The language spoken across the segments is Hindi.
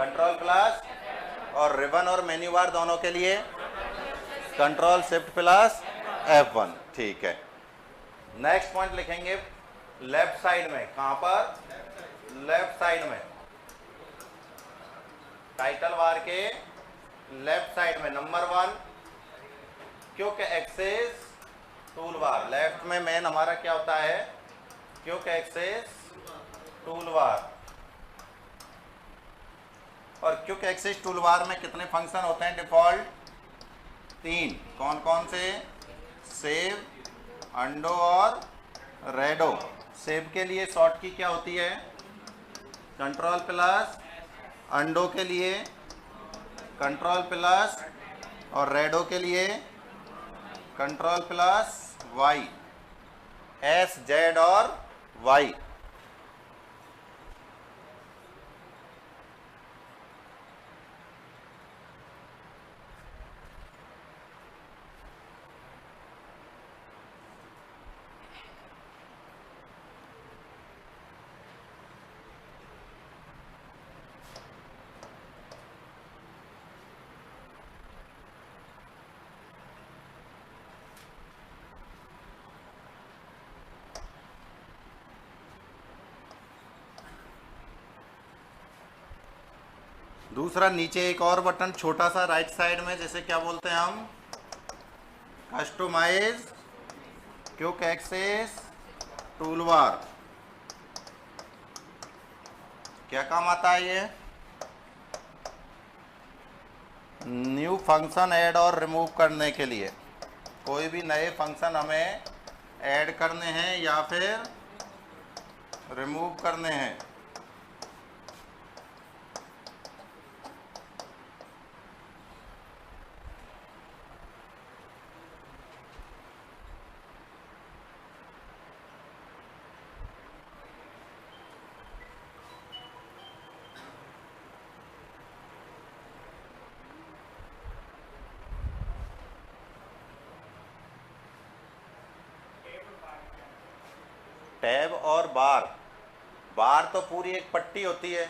कंट्रोल प्लस, और रिबन और मेन्यू बार दोनों के लिए कंट्रोल शिफ्ट प्लस F1। ठीक है, नेक्स्ट पॉइंट लिखेंगे लेफ्ट साइड में। कहां पर? लेफ्ट साइड में, टाइटल बार के लेफ्ट साइड में। Number 1, quick access tool bar. Left में मेन हमारा क्या होता है? Quick access tool bar. और क्विक एक्सेस टूल बार में कितने फंक्शन होते हैं डिफॉल्ट? 3। कौन कौन से? सेव, अंडो और रेडो। सेव के लिए शॉर्ट की क्या होती है? कंट्रोल प्लस, अंडो के लिए कंट्रोल प्लस, और रेडो के लिए control plus Y. S, Z और वाई। दूसरा, नीचे एक और बटन छोटा सा राइट साइड में, जैसे क्या बोलते हैं हम? Customize quick access toolbar. क्या काम आता है ये? न्यू फंक्शन ऐड और रिमूव करने के लिए। कोई भी नए फंक्शन हमें ऐड करने हैं या फिर रिमूव करने हैं। टैब और बार। बार तो पूरी एक पट्टी होती है,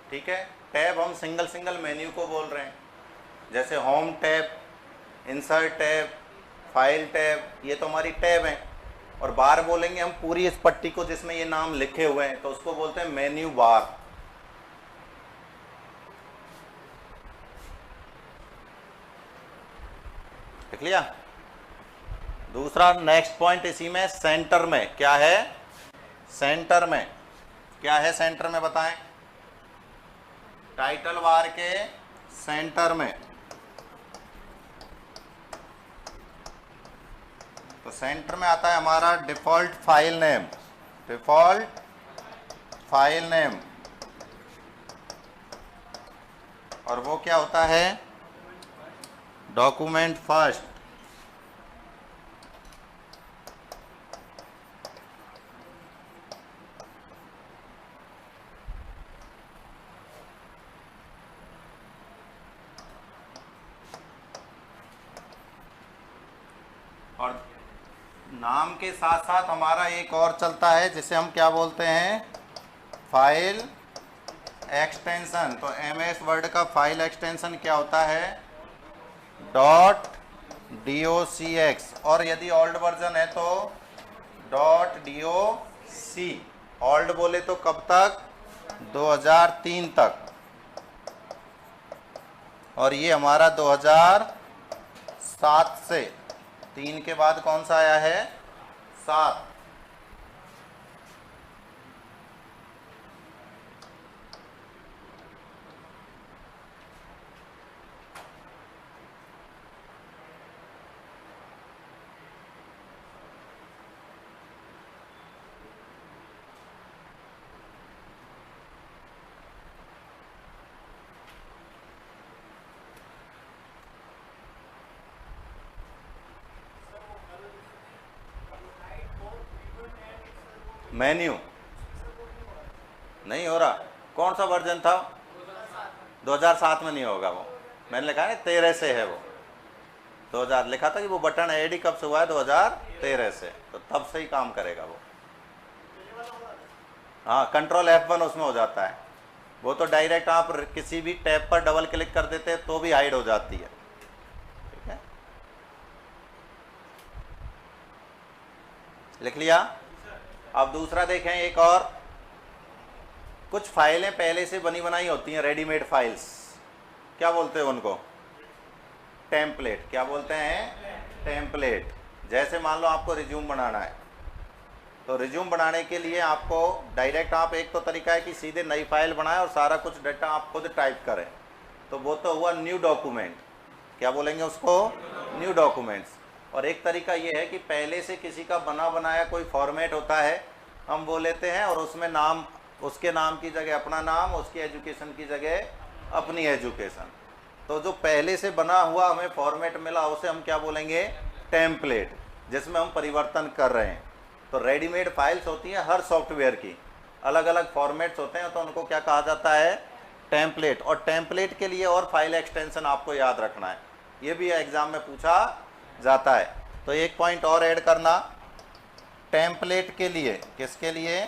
ठीक है। टैब हम सिंगल सिंगल मेन्यू को बोल रहे हैं, जैसे home tab, insert tab, file tab, ये तो हमारी टैब है। और बार बोलेंगे हम पूरी इस पट्टी को जिसमें ये नाम लिखे हुए हैं, तो उसको बोलते हैं मेन्यू बार। देख लिया। दूसरा नेक्स्ट पॉइंट इसी में, सेंटर में क्या है? सेंटर में क्या है? सेंटर में बताएं। टाइटल बार के सेंटर में, तो सेंटर में आता है हमारा default file name. Default file name, और वो क्या होता है? Document first. और नाम के साथ साथ हमारा एक और चलता है जिसे हम क्या बोलते हैं? File extension. तो MS वर्ड का फाइल एक्सटेंशन क्या होता है? .docx। और यदि ओल्ड वर्जन है तो .doc। ओल्ड बोले तो कब तक? 2003 तक। और ये हमारा 2007 से, 3 के बाद कौन सा आया है? 7। मेन्यू नहीं हो रहा। कौन सा वर्जन था? 2007 में नहीं होगा वो। मैंने लिखा है 13 से है वो। 2000 लिखा था कि वो बटन ऐड ही कब से हुआ है? 2013 से। तो तब से ही काम करेगा वो। हाँ, कंट्रोल F1 उसमें हो जाता है। वो तो डायरेक्ट आप किसी भी टैब पर डबल क्लिक कर देते हैं तो भी हाइड हो जाती है, ठीक है। लिख लिया। अब दूसरा देखें, एक और, कुछ फाइलें पहले से बनी बनाई होती हैं, रेडीमेड फाइल्स, क्या बोलते हैं उनको? टेम्पलेट। क्या बोलते हैं? टेम्पलेट। जैसे मान लो आपको रिज्यूम बनाना है, तो रिज्यूम बनाने के लिए आपको डायरेक्ट आप, एक तो तरीका है कि सीधे नई फाइल बनाएं और सारा कुछ डाटा आप खुद टाइप करें, तो वो तो हुआ न्यू डॉक्यूमेंट। क्या बोलेंगे उसको? New documents. और एक तरीका ये है कि पहले से किसी का बना बनाया कोई फॉर्मेट होता है, हम वो लेते हैं और उसमें नाम, उसके नाम की जगह अपना नाम, उसकी एजुकेशन की जगह अपनी एजुकेशन, तो जो पहले से बना हुआ हमें फॉर्मेट मिला उसे हम क्या बोलेंगे? टेम्पलेट, जिसमें हम परिवर्तन कर रहे हैं। तो रेडीमेड फाइल्स होती हैं हर सॉफ्टवेयर की, अलग अलग फॉर्मेट्स होते हैं, तो उनको क्या कहा जाता है? टेम्पलेट। और टेम्पलेट के लिए और फाइल एक्सटेंशन आपको याद रखना है, ये भी एग्जाम में पूछा जाता है। तो एक पॉइंट और ऐड करना, टेम्पलेट के लिए, किसके लिए?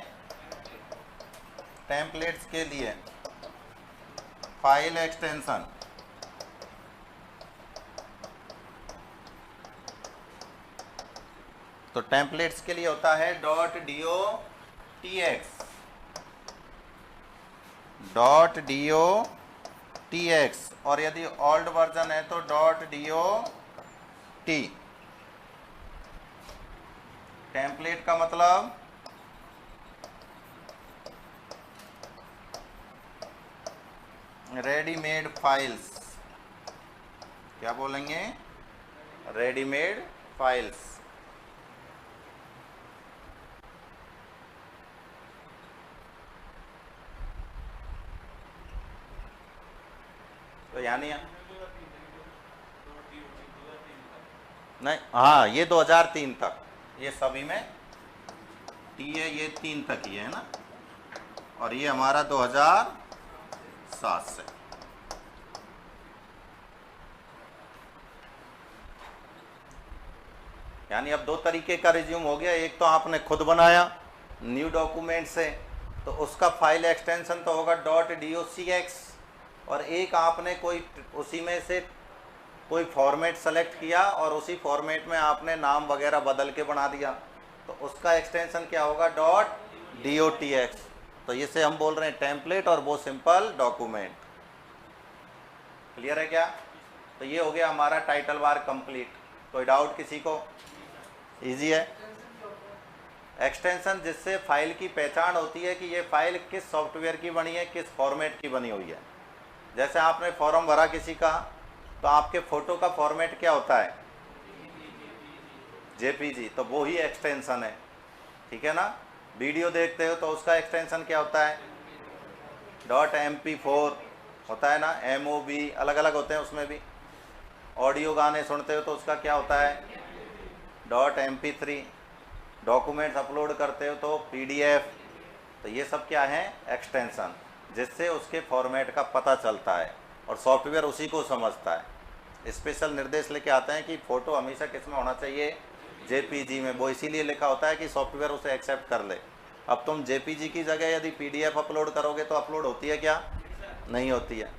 टेम्पलेट्स के लिए फाइल एक्सटेंशन। तो टेम्पलेट्स के लिए होता है .docx, .docx, और यदि ओल्ड वर्जन है तो .dot। टेम्पलेट का मतलब रेडीमेड फाइल्स। क्या बोलेंगे? Readymade files. तो यानी नहीं, हाँ, ये 2003 तक, ये सभी में टी है, ये 3 तक ही है ना, और ये हमारा 2007 से। यानी अब 2 तरीके का रिज्यूम हो गया, एक तो आपने खुद बनाया न्यू डॉक्यूमेंट से, तो उसका फाइल एक्सटेंशन तो होगा .docx, और एक आपने कोई उसी में से कोई फॉर्मेट सेलेक्ट किया और उसी फॉर्मेट में आपने नाम वगैरह बदल के बना दिया, तो उसका एक्सटेंशन क्या होगा? .docx। तो इसे हम बोल रहे हैं टेम्पलेट, और वो सिंपल डॉक्यूमेंट। क्लियर है क्या? तो ये हो गया हमारा टाइटल बार कंप्लीट। कोई डाउट किसी को? इजी है। एक्सटेंशन जिससे फाइल की पहचान होती है कि ये फाइल किस सॉफ्टवेयर की बनी है, किस फॉर्मेट की बनी हुई है। जैसे आपने फॉर्म भरा किसी का, तो आपके फ़ोटो का फॉर्मेट क्या होता है? JPG, तो वो ही एक्सटेंशन है, ठीक है ना। वीडियो देखते हो तो उसका एक्सटेंशन क्या होता है? .mp4 होता है ना, MOV, अलग अलग होते हैं उसमें भी। ऑडियो गाने सुनते हो तो उसका क्या होता है? .mp3। डॉक्यूमेंट्स अपलोड करते हो तो PDF। तो ये सब क्या है? एक्सटेंशन, जिससे उसके फॉर्मेट का पता चलता है और सॉफ्टवेयर उसी को समझता है। स्पेशल निर्देश लेके आते हैं कि फ़ोटो हमेशा किस में होना चाहिए? JPG में। वो इसीलिए लिखा होता है कि सॉफ्टवेयर उसे एक्सेप्ट कर ले। अब तुम JPG की जगह यदि PDF अपलोड करोगे तो अपलोड होती है क्या? नहीं होती है।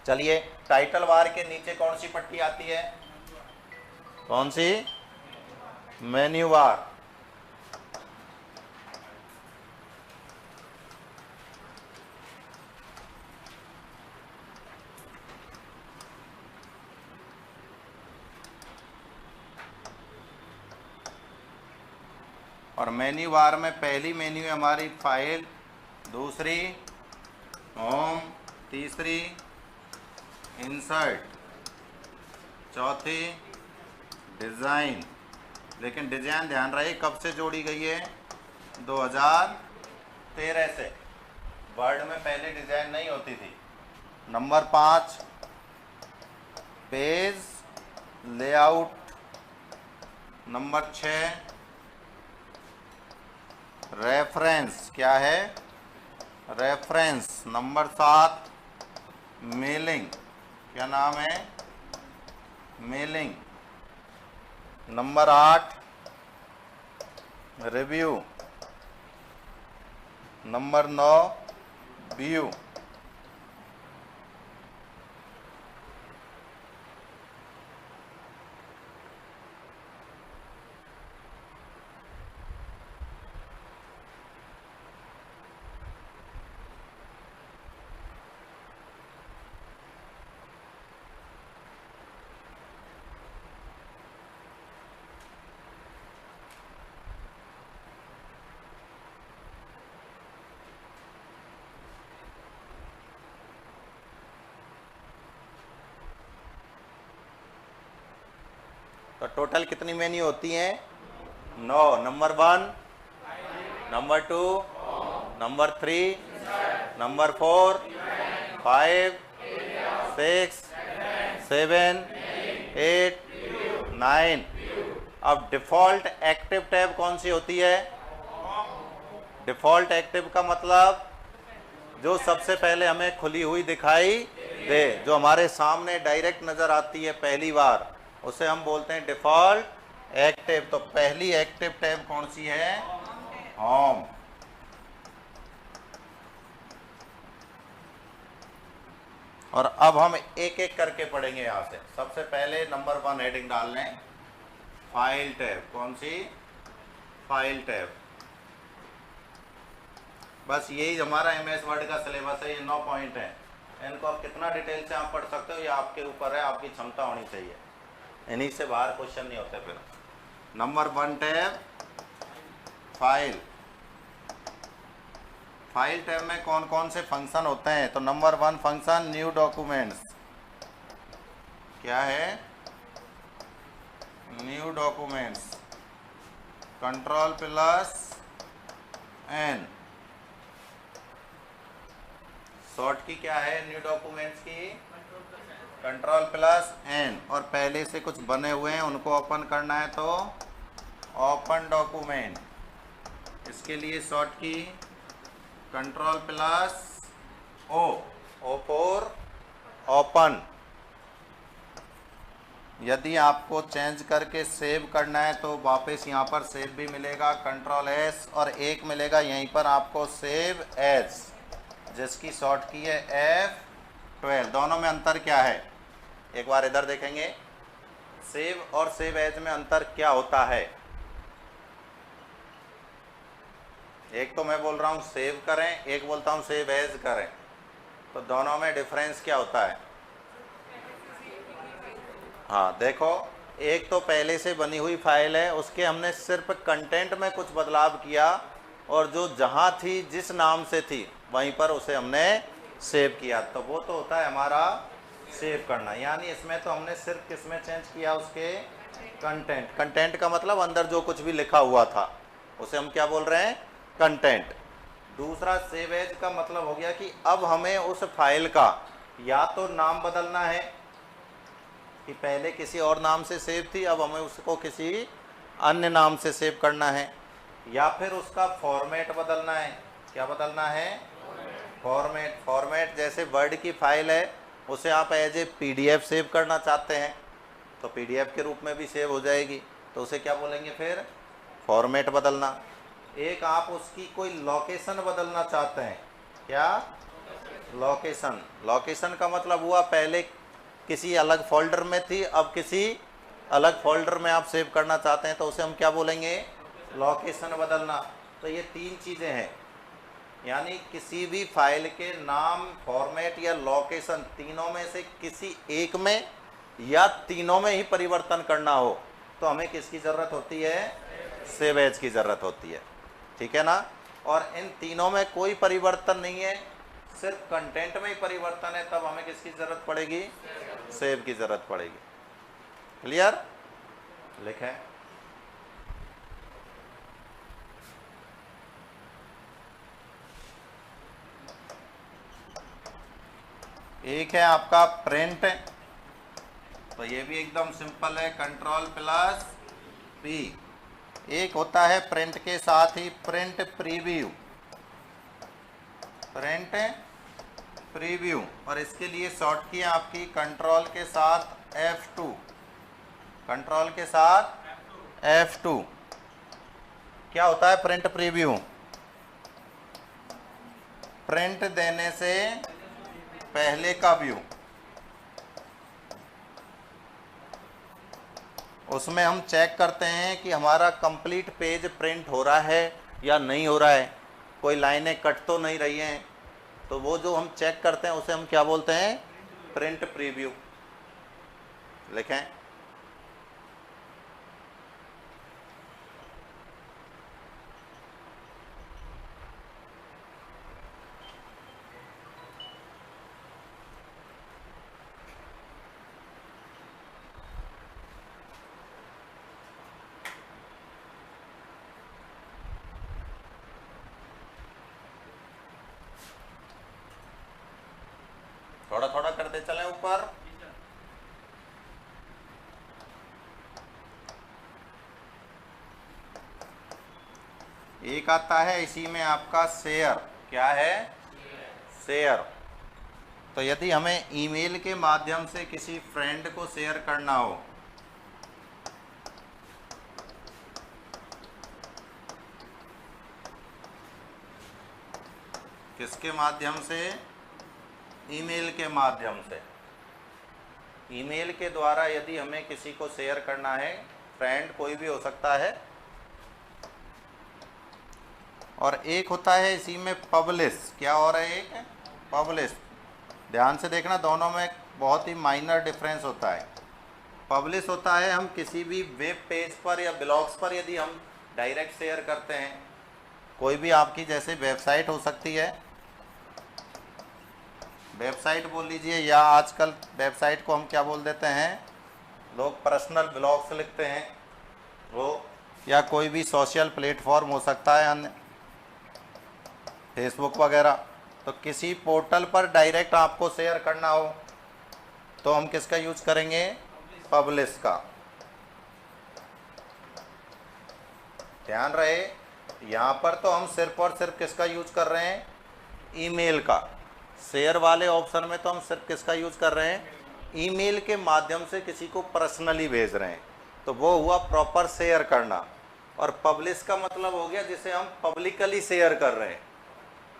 चलिए, टाइटल बार के नीचे कौन सी पट्टी आती है? कौन सी? Menu bar. और मेन्यू बार में पहली मेन्यू है हमारी फाइल, दूसरी होम, तीसरी इंसर्ट, चौथी डिज़ाइन। लेकिन डिज़ाइन ध्यान रहे कब से जोड़ी गई है? 2013 से। वर्ड में पहले डिज़ाइन नहीं होती थी। Number 5 page layout. Number 6 reference. क्या है? रेफरेंस। Number 7 mailing. क्या नाम है? Mailing. Number 8 review. Number 9 view. तो टोटल कितनी मेन्यू होती हैं? 9। Number 1, number 2, number 3, number 4, 5, 6, 7, 8, 9। अब डिफ़ॉल्ट एक्टिव टैब कौन सी होती है? डिफ़ॉल्ट एक्टिव का मतलब जो सबसे पहले हमें खुली हुई दिखाई दे, जो हमारे सामने डायरेक्ट नज़र आती है पहली बार, उसे हम बोलते हैं डिफ़ॉल्ट एक्टिव। तो पहली एक्टिव टैब कौन सी है? होम। और अब हम एक एक करके पढ़ेंगे यहाँ से। सबसे पहले नंबर 1 हेडिंग डाल लें, फाइल टैब। कौन सी? File tab. बस यही हमारा MS वर्ड का सिलेबस है। ये 9 पॉइंट हैं। इनको आप कितना डिटेल से आप पढ़ सकते हो ये आपके ऊपर है, आपकी क्षमता होनी चाहिए। इन्हीं से बाहर क्वेश्चन नहीं होते। फिर number 1 tab file. File tab में कौन कौन से फंक्शन होते हैं? तो नंबर 1 फंक्शन न्यू डॉक्यूमेंट्स। क्या है? New documents. Ctrl+N। शॉर्ट की क्या है न्यू डॉक्यूमेंट्स की? Ctrl+N। और पहले से कुछ बने हुए हैं उनको ओपन करना है तो ओपन डॉक्यूमेंट। इसके लिए शॉर्ट की Ctrl+O। O for open. यदि आपको चेंज करके सेव करना है तो वापस यहाँ पर सेव भी मिलेगा, Ctrl+S, और एक मिलेगा यहीं पर आपको सेव एज, जिसकी शॉर्ट की है F12। दोनों में अंतर क्या है? एक बार इधर देखेंगे, सेव और सेव एज में अंतर क्या होता है? एक तो मैं बोल रहा हूँ सेव करें, एक बोलता हूँ सेव एज करें। तो दोनों में डिफरेंस क्या होता है? हाँ देखो, एक तो पहले से बनी हुई फाइल है, उसके हमने सिर्फ कंटेंट में कुछ बदलाव किया, और जो जहाँ थी, जिस नाम से थी, वहीं पर उसे हमने सेव किया। तो वो तो होता है हमारा सेव करना। यानी इसमें तो हमने सिर्फ किसमें चेंज किया? उसके कंटेंट। कंटेंट का मतलब अंदर जो कुछ भी लिखा हुआ था उसे हम क्या बोल रहे हैं? कंटेंट। दूसरा सेव एज का मतलब हो गया कि अब हमें उस फाइल का या तो नाम बदलना है, कि पहले किसी और नाम से सेव थी, अब हमें उसको किसी अन्य नाम से सेव करना है, या फिर उसका फॉर्मेट बदलना है। क्या बदलना है? फॉर्मेट। फॉर्मेट जैसे वर्ड की फाइल है, उसे आप एज ए PDF सेव करना चाहते हैं तो PDF के रूप में भी सेव हो जाएगी, तो उसे क्या बोलेंगे फिर? फॉर्मेट बदलना। एक आप उसकी कोई लोकेशन बदलना चाहते हैं। क्या? लोकेशन। लोकेशन का मतलब हुआ पहले किसी अलग फोल्डर में थी, अब किसी अलग फोल्डर में आप सेव करना चाहते हैं, तो उसे हम क्या बोलेंगे? लोकेशन बदलना। तो ये 3 चीज़ें हैं। यानी किसी भी फाइल के नाम, फॉर्मेट या लोकेशन, तीनों में से किसी एक में या तीनों में ही परिवर्तन करना हो तो हमें किसकी ज़रूरत होती है? सेव एज की ज़रूरत होती है। ठीक है ना? और इन तीनों में कोई परिवर्तन नहीं है, सिर्फ कंटेंट में ही परिवर्तन है, तब हमें किसकी ज़रूरत पड़ेगी? सेव की ज़रूरत पड़ेगी। क्लियर? लिखें। एक है आपका प्रिंट, तो ये भी एकदम सिंपल है, Ctrl+P। एक होता है प्रिंट के साथ ही प्रिंट प्रीव्यू। प्रिंट प्रीव्यू, और इसके लिए शॉर्ट की आपकी कंट्रोल के साथ F2। कंट्रोल के साथ F2। क्या होता है प्रिंट प्रीव्यू? प्रिंट देने से पहले का व्यू, उसमें हम चेक करते हैं कि हमारा कंप्लीट पेज प्रिंट हो रहा है या नहीं हो रहा है, कोई लाइनें कट तो नहीं रही हैं। तो वो जो हम चेक करते हैं उसे हम क्या बोलते हैं? Print preview. लिखें। थोड़ा थोड़ा करते चलें ऊपर। एक आता है इसी में आपका शेयर। क्या है? शेयर। तो यदि हमें ईमेल के माध्यम से किसी फ्रेंड को शेयर करना हो, किसके माध्यम से? ईमेल के माध्यम से। ईमेल के द्वारा यदि हमें किसी को शेयर करना है, फ्रेंड कोई भी हो सकता है, और एक होता है इसी में पब्लिश। क्या हो रहा है? एक पब्लिश। ध्यान से देखना, दोनों में बहुत ही माइनर डिफरेंस होता है। पब्लिश होता है हम किसी भी वेब पेज पर या ब्लॉग्स पर यदि हम डायरेक्ट शेयर करते हैं, कोई भी आपकी जैसे वेबसाइट हो सकती है, वेबसाइट बोल लीजिए, या आजकल वेबसाइट को हम क्या बोल देते हैं, लोग पर्सनल ब्लॉग्स लिखते हैं वो, या कोई भी सोशल प्लेटफॉर्म हो सकता है, अन्य फेसबुक वगैरह। तो किसी पोर्टल पर डायरेक्ट आपको शेयर करना हो तो हम किसका यूज करेंगे? पब्लिश का। ध्यान रहे, यहाँ पर तो हम सिर्फ और सिर्फ किसका यूज कर रहे हैं? ईमेल का। शेयर वाले ऑप्शन में तो हम सिर्फ किसका यूज कर रहे हैं? ईमेल के माध्यम से किसी को पर्सनली भेज रहे हैं, तो वो हुआ प्रॉपर शेयर करना। और पब्लिश का मतलब हो गया जिसे हम पब्लिकली शेयर कर रहे हैं,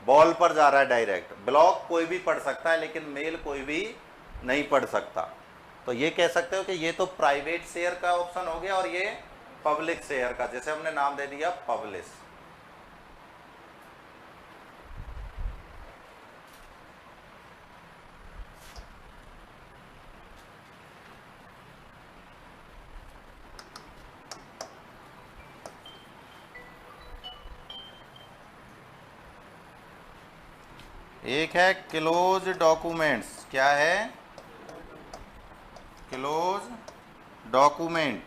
बॉल पर जा रहा है डायरेक्ट। ब्लॉग कोई भी पढ़ सकता है लेकिन मेल कोई भी नहीं पढ़ सकता। तो ये कह सकते हो कि ये तो प्राइवेट शेयर का ऑप्शन हो गया और ये पब्लिक शेयर का, जैसे हमने नाम दे दिया पब्लिश। एक है क्लोज डॉक्यूमेंट्स। क्या है? Close document.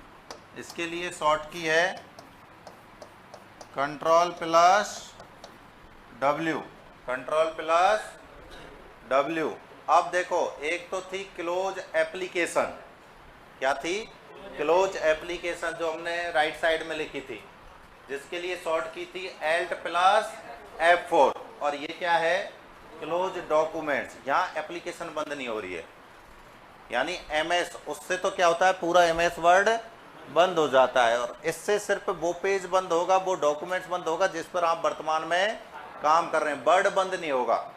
इसके लिए शॉर्ट की है Ctrl+W। Ctrl+W। अब देखो, एक तो थी क्लोज एप्लीकेशन। क्या थी? क्लोज एप्लीकेशन, जो हमने राइट साइड में लिखी थी, जिसके लिए शॉर्ट की थी Alt+F4। और ये क्या है? Close documents. यहाँ एप्लीकेशन बंद नहीं हो रही है, यानी MS, उससे तो क्या होता है, पूरा MS वर्ड बंद हो जाता है, और इससे सिर्फ वो पेज बंद होगा, वो डॉक्यूमेंट्स बंद होगा जिस पर आप वर्तमान में काम कर रहे हैं। वर्ड बंद नहीं होगा,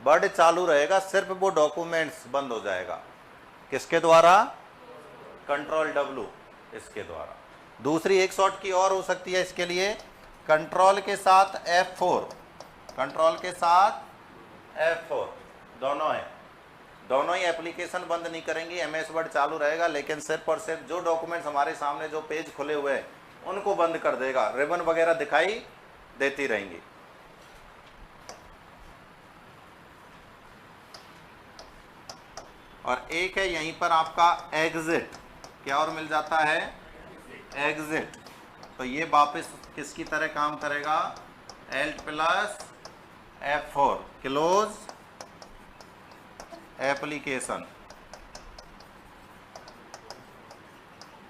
वर्ड चालू रहेगा, सिर्फ वो डॉक्यूमेंट्स बंद हो जाएगा। किसके द्वारा? Ctrl+W, इसके द्वारा। दूसरी एक शॉर्ट की और हो सकती है इसके लिए, कंट्रोल के साथ F4। कंट्रोल के साथ F4 दोनों है, दोनों ही एप्लीकेशन बंद नहीं करेंगी, MS वर्ड चालू रहेगा, लेकिन सिर्फ और सिर्फ जो डॉक्यूमेंट्स हमारे सामने जो पेज खुले हुए हैं उनको बंद कर देगा, रिबन वगैरह दिखाई देती रहेंगी। और एक है यहीं पर आपका एग्जिट। क्या और मिल जाता है? एग्जिट। तो ये वापस किसकी तरह काम करेगा? Alt+F4, close application.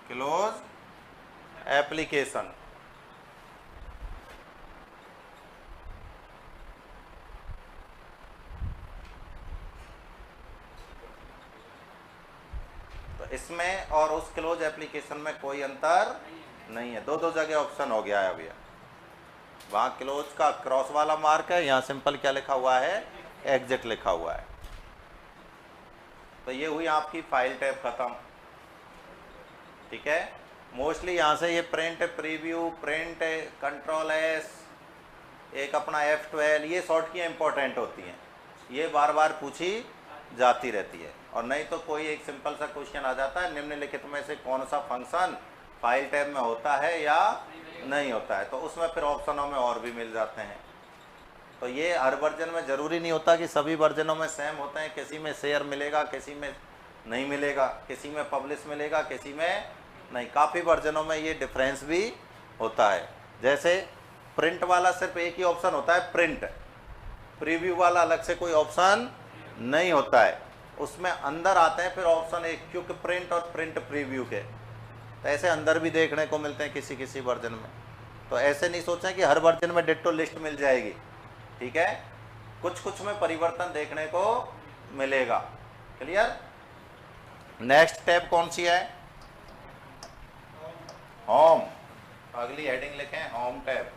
Close application. तो इसमें और उस क्लोज एप्लीकेशन में कोई अंतर नहीं है, दो दो जगह ऑप्शन हो गया है अभी। वहाँ क्लोज का क्रॉस वाला मार्क है, यहाँ सिंपल क्या लिखा हुआ है, एग्जिट लिखा हुआ है। तो ये हुई आपकी फाइल टैब खत्म। ठीक है, मोस्टली यहाँ से ये print, preview, print, control S, एक अपना F12, ये शॉर्ट की इंपॉर्टेंट होती हैं, ये बार बार पूछी जाती रहती है। और नहीं तो कोई एक सिंपल सा क्वेश्चन आ जाता है, निम्नलिखित में से कौन सा फंक्शन फाइल टैब में होता है या नहीं होता है, तो उसमें फिर ऑप्शनों में और भी मिल जाते हैं। तो ये हर वर्जन में ज़रूरी नहीं होता कि सभी वर्जनों में सेम होते हैं, किसी में शेयर मिलेगा, किसी में नहीं मिलेगा, किसी में पब्लिश मिलेगा, किसी में नहीं, काफ़ी वर्जनों में ये डिफरेंस भी होता है। जैसे प्रिंट वाला सिर्फ एक ही ऑप्शन होता है प्रिंट, प्रीव्यू वाला अलग से कोई ऑप्शन नहीं होता है, उसमें अंदर आते हैं फिर ऑप्शन एक क्विक प्रिंट और प्रिंट प्रीव्यू के, तो ऐसे अंदर भी देखने को मिलते हैं किसी किसी वर्जन में। तो ऐसे नहीं सोचें कि हर वर्जन में डिट्टो लिस्ट मिल जाएगी। ठीक है, कुछ कुछ में परिवर्तन देखने को मिलेगा। क्लियर। नेक्स्ट टैब कौन सी है, होम। अगली हेडिंग लिखें होम टैब।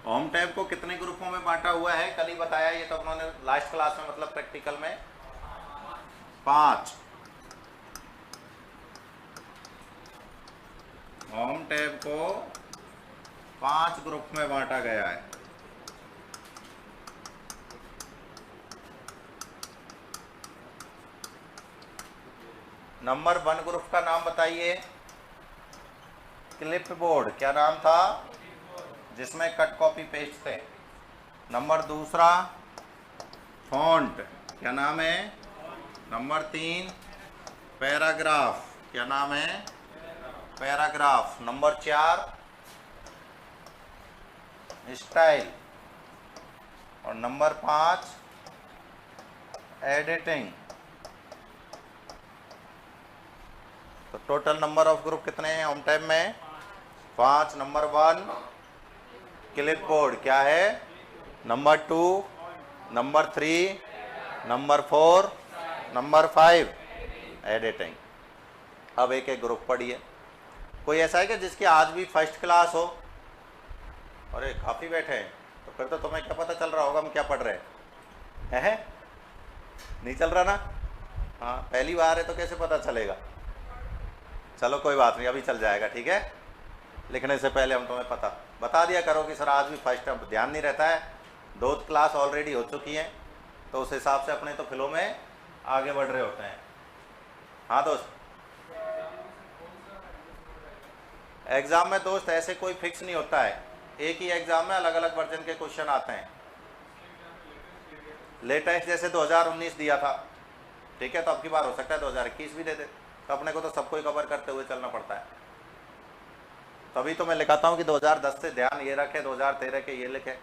होम टैब को कितने ग्रुपों में बांटा हुआ है, कल ही बताया, ये तो उन्होंने लास्ट क्लास में मतलब प्रैक्टिकल में 5। होम टैब को 5 ग्रुप में बांटा गया है। नंबर 1 ग्रुप का नाम बताइए, क्लिपबोर्ड, क्या नाम था, जिसमें कट कॉपी पेस्ट थे। नंबर 2 फॉन्ट, क्या नाम है। नंबर 3 पैराग्राफ, क्या नाम है, पैराग्राफ। नंबर 4 स्टाइल और नंबर 5 एडिटिंग। तो टोटल नंबर ऑफ ग्रुप कितने हैं होम टैब में, 5। नंबर 1 क्लिपबोर्ड, क्या है, number 2, number 3, number 4, number 5 editing. अब एक एक ग्रुप पढ़िए। कोई ऐसा है कि जिसकी आज भी फर्स्ट क्लास हो, अरे काफ़ी बैठे हैं, तो फिर तो तुम्हें क्या पता चल रहा होगा हम क्या पढ़ रहे हैं, नहीं चल रहा ना। हाँ, पहली बार है तो कैसे पता चलेगा। चलो कोई बात नहीं, अभी चल जाएगा। ठीक है, लिखने से पहले हम तुम्हें बता दिया करो कि सर आज भी फर्स्ट, अब ध्यान नहीं रहता है, 2 क्लास ऑलरेडी हो चुकी हैं, तो उस हिसाब से अपने तो फ्लो में आगे बढ़ रहे होते हैं। हाँ दोस्त, एग्ज़ाम में दोस्त ऐसे कोई फिक्स नहीं होता है, एक ही एग्ज़ाम में अलग अलग वर्जन के क्वेश्चन आते हैं। लेटेस्ट जैसे 2019 दिया था, ठीक है, तो अब की बार हो सकता है 2021 भी दे दे, तो अपने को तो सबको ही कवर करते हुए चलना पड़ता है। तभी तो मैं लिखाता हूँ कि 2010 से ध्यान ये रखे, 2013 के ये लिखे।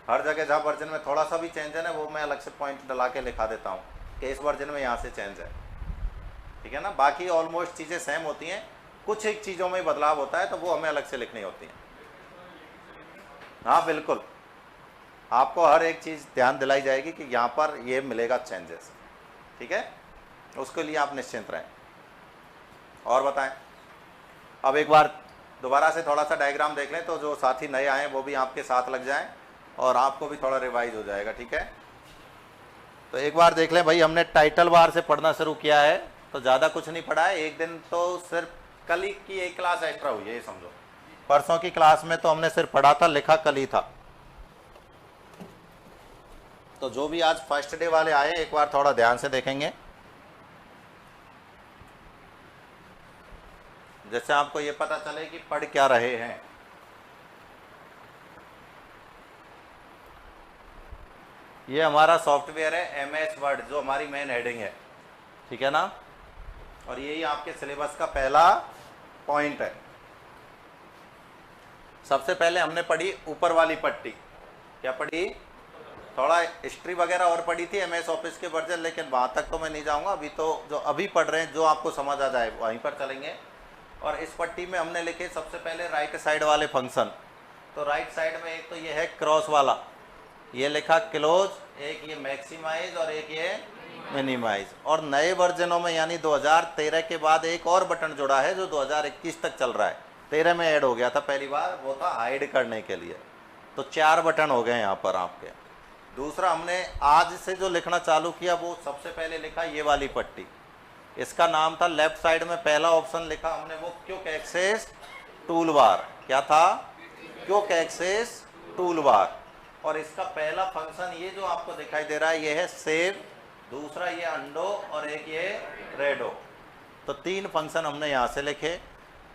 हर जगह जहाँ वर्जन में थोड़ा सा भी चेंज है ना, वो मैं अलग से पॉइंट डला के लिखा देता हूँ कि इस वर्जन में यहाँ से चेंज है। ठीक है ना, बाकी ऑलमोस्ट चीज़ें सेम होती हैं, कुछ एक चीज़ों में बदलाव होता है, तो वो हमें अलग से लिखनी होती हैं। हाँ बिल्कुल, आपको हर एक चीज़ ध्यान दिलाई जाएगी कि यहाँ पर ये मिलेगा चेंजेस। ठीक है, उसके लिए आप निश्चिंत रहें। और बताएं, अब एक बार दोबारा से थोड़ा सा डायग्राम देख लें, तो जो साथी नए आए हैं वो भी आपके साथ लग जाएं और आपको भी थोड़ा रिवाइज हो जाएगा। ठीक है, तो एक बार देख लें भाई, हमने टाइटल बार से पढ़ना शुरू किया है, तो ज़्यादा कुछ नहीं पढ़ा है। एक दिन तो सिर्फ कल ही की एक क्लास एक्स्ट्रा हुई है, ये समझो। परसों की क्लास में तो हमने सिर्फ पढ़ा था, लिखा कल ही था। तो जो भी आज फर्स्ट डे वाले आए, एक बार थोड़ा ध्यान से देखेंगे, जैसे आपको ये पता चले कि पढ़ क्या रहे हैं। ये हमारा सॉफ्टवेयर है MS वर्ड, जो हमारी मेन हेडिंग है। ठीक है ना, और यही आपके सिलेबस का पहला पॉइंट है। सबसे पहले हमने पढ़ी ऊपर वाली पट्टी, क्या पढ़ी, थोड़ा हिस्ट्री वगैरह और पढ़ी थी MS ऑफिस के वर्जन, लेकिन वहाँ तक तो मैं नहीं जाऊँगा अभी। तो जो अभी पढ़ रहे हैं, जो आपको समझ आ जाए वहीं पर चलेंगे। और इस पट्टी में हमने लिखे सबसे पहले राइट साइड वाले फंक्शन। तो राइट साइड में एक तो ये है क्रॉस वाला, ये लिखा क्लोज, एक ये मैक्सिमाइज और एक ये मिनिमाइज। और नए वर्जनों में यानी 2013 के बाद एक और बटन जुड़ा है जो 2021 तक चल रहा है। 13 में ऐड हो गया था पहली बार, वो था हाइड करने के लिए। तो 4 बटन हो गए यहाँ पर आपके। दूसरा हमने आज से जो लिखना चालू किया वो सबसे पहले लिखा ये वाली पट्टी, इसका नाम था लेफ्ट साइड में पहला ऑप्शन लिखा हमने वो क्विक एक्सेस टूल बार। क्या था? Quick access tool bar. और इसका पहला फंक्शन ये जो आपको दिखाई दे रहा है ये है सेव, दूसरा ये अंडो और एक ये रेडो। तो 3 फंक्शन हमने यहाँ से लिखे।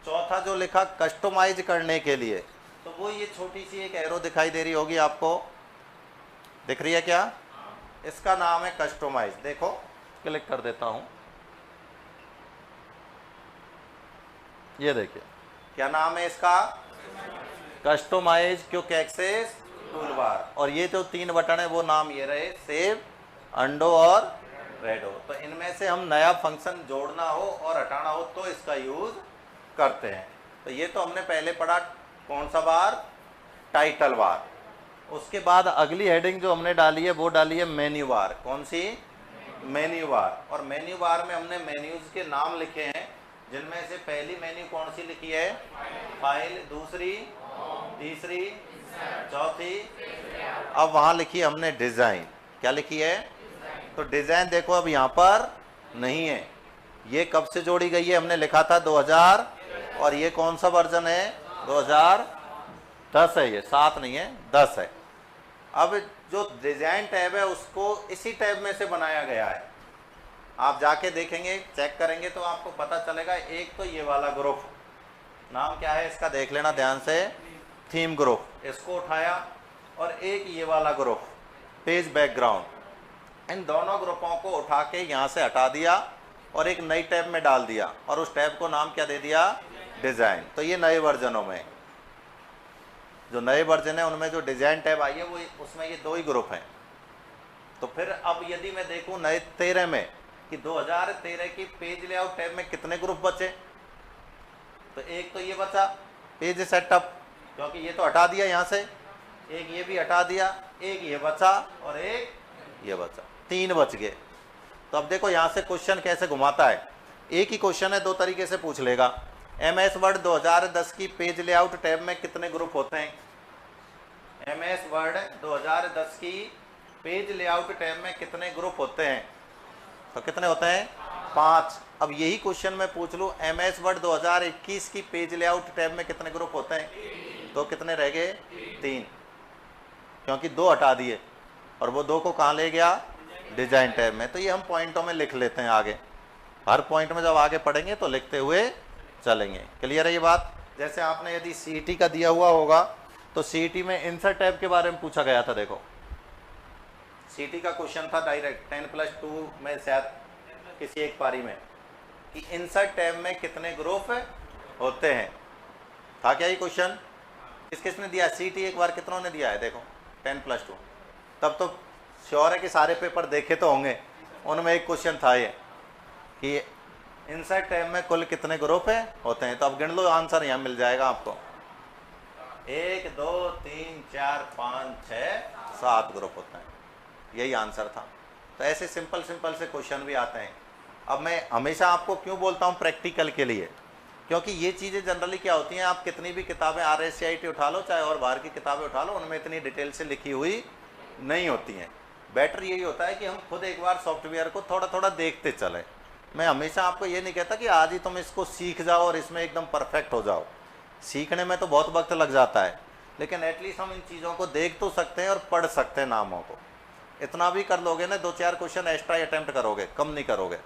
चौथा जो लिखा कस्टमाइज करने के लिए, तो वो ये छोटी सी एक एरो दिखाई दे रही होगी आपको, दिख रही है क्या? इसका नाम है कस्टमाइज। देखो क्लिक कर देता हूँ, ये देखिए क्या नाम है इसका, customize quick access tool bar. और ये जो 3 बटन है वो नाम ये रहे सेव, अंडो और रेडो। तो इनमें से हम नया फंक्शन जोड़ना हो और हटाना हो तो इसका यूज करते हैं। तो ये तो हमने पहले पढ़ा कौन सा बार, टाइटल बार। उसके बाद अगली हेडिंग जो हमने डाली है वो डाली है मेन्यू बार। कौन सी? Menu bar. और मेन्यू बार में हमने मेन्यूज के नाम लिखे हैं, जिनमें से पहली मेन्यू कौन सी लिखी है, फाइल, दूसरी, तीसरी, चौथी, अब वहां लिखी है हमने डिजाइन। क्या लिखी है? तो डिजाइन देखो अब यहाँ पर नहीं है, ये कब से जोड़ी गई है? हमने लिखा था 2000, और ये कौन सा वर्जन है? 2010 है, ये 7 नहीं है 10 है। अब जो डिजाइन टैब है उसको इसी टैब में से बनाया गया है। आप जाके देखेंगे, चेक करेंगे तो आपको पता चलेगा। एक तो ये वाला ग्रुप, नाम क्या है इसका देख लेना ध्यान से, थीम ग्रुप, इसको उठाया। और एक ये वाला ग्रुप पेज बैकग्राउंड, इन दोनों ग्रुपों को उठा के यहाँ से हटा दिया और एक नई टैब में डाल दिया, और उस टैब को नाम क्या दे दिया, डिजाइन। तो ये नए वर्जनों में, जो नए वर्जन है उनमें जो डिजाइन टैब आई है वो उसमें ये 2 ही ग्रुप हैं। तो फिर अब यदि मैं देखूं नए 13 में कि 2013 की पेज लेआउट टैब में कितने ग्रुप बचे, तो एक तो ये बचा पेज सेटअप, क्योंकि ये तो हटा दिया यहाँ से, एक ये भी हटा दिया, एक ये बचा और एक ये बचा, 3 बच गए। तो अब देखो यहाँ से क्वेश्चन कैसे घुमाता है। एक ही क्वेश्चन है, 2 तरीके से पूछ लेगा। MS वर्ड 2010 की पेज लेआउट टैब में कितने ग्रुप होते हैं? MS वर्ड 2010 की पेज लेआउट टैब में कितने ग्रुप होते हैं? तो कितने होते हैं? 5। अब यही क्वेश्चन मैं पूछ लूँ MS वर्ड 2021 की पेज लेआउट टैब में कितने ग्रुप होते हैं? तो कितने रह गए? 3, क्योंकि 2 हटा दिए, और वो 2 को कहाँ ले गया? डिजाइन टैब में। तो ये हम पॉइंटों में लिख लेते हैं आगे, हर पॉइंट में जब आगे पढ़ेंगे तो लिखते हुए चलेंगे। क्लियर है ये बात? जैसे आपने यदि CET का दिया हुआ होगा तो CET में इंसर्ट टैब के बारे में पूछा गया था। देखो CET का क्वेश्चन था डायरेक्ट 10+2 में शायद किसी एक पारी में, कि इंसर्ट टैब में कितने ग्रुप होते हैं। था क्या ये क्वेश्चन? किसने दिया? CET एक बार कितनों ने दिया है? देखो 10+2। तब तो श्योर है कि सारे पेपर देखे तो होंगे, उनमें एक क्वेश्चन था ये कि इंसर्ट टैब में कुल कितने ग्रुप होते हैं। तो अब गिन लो, आंसर यहाँ मिल जाएगा आपको। 1 2 3 4 5 6 7 ग्रुप होते हैं, यही आंसर था। तो ऐसे सिंपल से क्वेश्चन भी आते हैं। अब मैं हमेशा आपको क्यों बोलता हूँ प्रैक्टिकल के लिए, क्योंकि ये चीज़ें जनरली क्या होती हैं, आप कितनी भी किताबें RSCIT उठा लो, चाहे और बाहर की किताबें उठा लो, उनमें इतनी डिटेल से लिखी हुई नहीं होती हैं। बेटर यही होता है कि हम खुद एक बार सॉफ्टवेयर को थोड़ा थोड़ा देखते चलें। मैं हमेशा आपको ये नहीं कहता कि आज ही तुम इसको सीख जाओ और इसमें एकदम परफेक्ट हो जाओ। सीखने में तो बहुत वक्त लग जाता है, लेकिन एटलीस्ट हम इन चीज़ों को देख तो सकते हैं और पढ़ सकते हैं नामों को। इतना भी कर लोगे ना, 2-4 क्वेश्चन एक्स्ट्रा अटेम्प्ट करोगे, कम नहीं करोगे।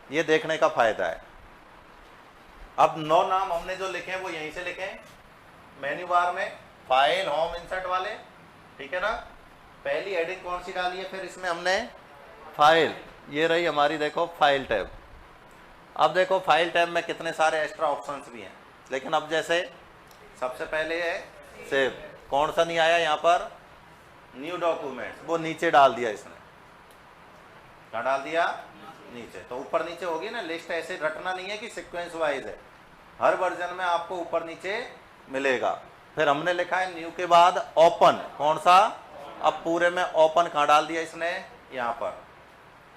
ये देखने का फायदा है। अब 9 नाम हमने जो लिखे हैं वो यहीं से लिखे हैं मेन्यू बार में, फाइल, होम, इंसर्ट वाले, ठीक है ना। पहली हेडिंग कौन सी डाली है फिर इसमें हमने? फाइल। ये रही हमारी, देखो फाइल टैब। अब देखो फाइल टैब में कितने सारे एक्स्ट्रा ऑप्शंस भी हैं, लेकिन अब जैसे सबसे पहले है सेव, कौन सा नहीं आया यहाँ पर? न्यू डॉक्यूमेंट्स, वो नीचे डाल दिया इसने। क्या डाल दिया? नीचे। तो ऊपर नीचे होगी ना लिस्ट, ऐसे रटना नहीं है कि सीक्वेंस वाइज है, हर वर्जन में आपको ऊपर नीचे मिलेगा। फिर हमने लिखा है न्यू के बाद ओपन, कौन सा? अब पूरे में ओपन कहाँ डाल दिया इसने, यहाँ पर,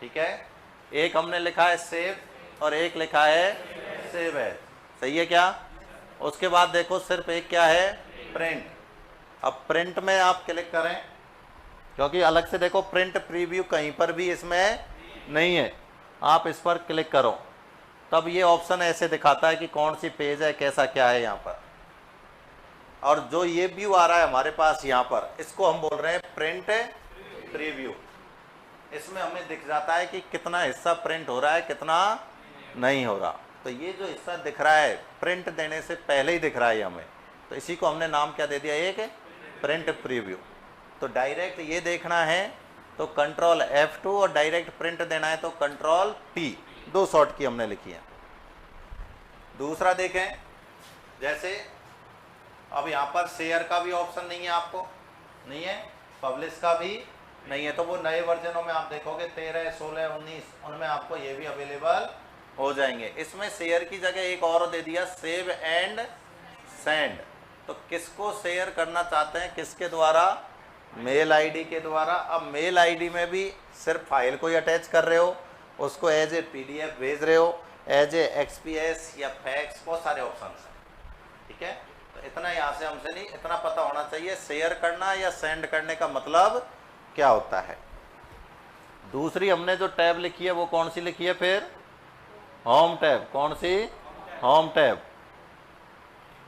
ठीक है। एक हमने लिखा है सेव और एक लिखा है सेव है, सही है क्या। उसके बाद देखो सिर्फ एक क्या है, प्रिंट। अब प्रिंट में आप क्लिक करें, क्योंकि अलग से देखो प्रिंट प्रीव्यू कहीं पर भी इसमें नहीं है। आप इस पर क्लिक करो तब ये ऑप्शन ऐसे दिखाता है कि कौन सी पेज है, कैसा क्या है यहाँ पर। और जो ये व्यू आ रहा है हमारे पास यहाँ पर, इसको हम बोल रहे हैं प्रिंट प्रीव्यू। इसमें हमें दिख जाता है कि कितना हिस्सा प्रिंट हो रहा है, कितना नहीं हो रहा। तो ये जो हिस्सा दिख रहा है प्रिंट देने से पहले ही दिख रहा है हमें, तो इसी को हमने नाम क्या दे दिया, एक प्रिंट प्रीव्यू। तो डायरेक्ट ये देखना है तो कंट्रोल F2 और डायरेक्ट प्रिंट देना है तो कंट्रोल P, 2 शॉर्ट की हमने लिखी है। दूसरा देखें, जैसे अब यहाँ पर शेयर का भी ऑप्शन नहीं है, आपको नहीं है, पब्लिश का भी नहीं है। तो वो नए वर्जनों में आप देखोगे 13, 16, 19, उनमें आपको ये भी अवेलेबल हो जाएंगे। इसमें शेयर की जगह एक और दे दिया, सेव एंड सेंड। तो किसको शेयर करना चाहते हैं, किसके द्वारा, मेल आईडी के द्वारा। अब मेल आईडी में भी सिर्फ फाइल को ही अटैच कर रहे हो, उसको एज ए PDF भेज रहे हो, एज ए XPS या फैक्स, बहुत सारे ऑप्शन हैं, ठीक है। तो इतना यहाँ से हमसे नहीं, इतना पता होना चाहिए शेयर करना या सेंड करने का मतलब क्या होता है। दूसरी हमने जो टैब लिखी है वो कौन सी लिखी है, फिर होम टैब। कौन सी, होम टैब।